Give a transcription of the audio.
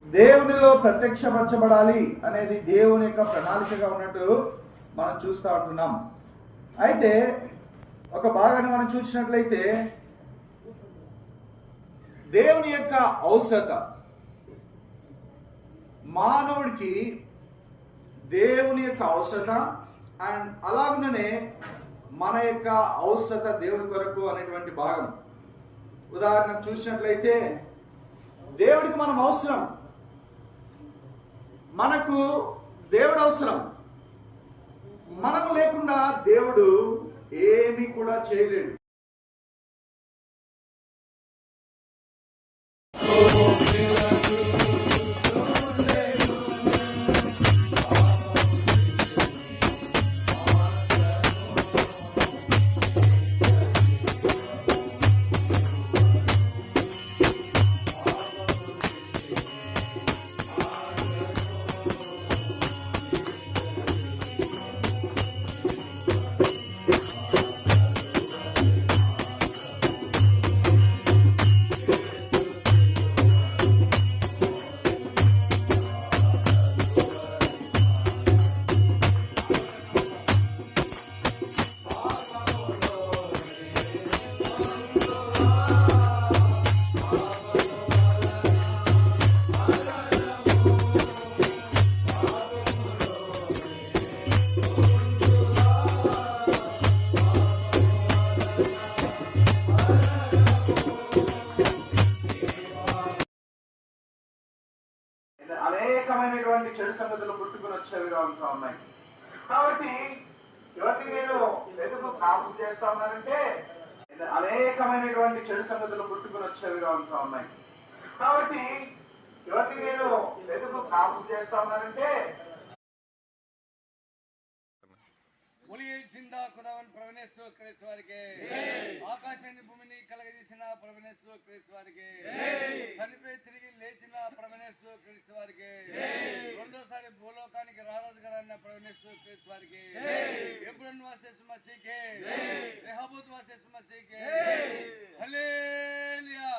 దేవునిలో ప్రత్యక్షపరచబడాలి అనేది దేవుని యొక్క ప్రణాళికగా ఉన్నట్టు మనం చూస్తూ ఉంటున్నాం. అయితే ఒక భాగాన్ని మనం చూసినట్లయితే దేవుని యొక్క అవసరత, మానవుడికి దేవుని యొక్క అవసరత అండ్ అలాగనే మన యొక్క అవసరత దేవుని కొరకు అనేటువంటి భాగం. ఉదాహరణ చూసినట్లయితే దేవుడికి మనం అవసరం, మనకు దేవుడు అవసరం. మనం లేకుండా దేవుడు ఏమీ కూడా చేయలేడు. అనేకమైనటువంటి చెడు సంగతులు పుట్టుకుని వచ్చేవిగా ఉంటూ ఉన్నాయి. కాబట్టి ఎవరికి నేను ఎందుకు జ్ఞాపకం చేస్తా ఉన్నానంటే, అనేకమైనటువంటి చెడు సంగతులు పుట్టుకుని వచ్చేవిగా ఉంటూ ఉన్నాయి. కాబట్టి ఎవరికి నేను ఎందుకు జ్ఞాపకం చేస్తా ఉన్నానంటే, ప్రభునేశ్వర క్రీస్తు వారికి, ఆకాశాన్ని భూమిని కలగజేసిన ప్రభునేశ్వర క్రీస్తు వారికి, చనిపోయి తిరిగి లేచిన ప్రభునేశ్వర క్రీస్తు వారికి, రెండోసారి భూలోకానికి రారాజుగారన్న ప్రభునేశ్వర క్రీస్తు వారికి, ఎబ్రన్ వాసేసు మసీకే, రెహోబోత్ వాసేసు మసీకే, హల్లెలూయా.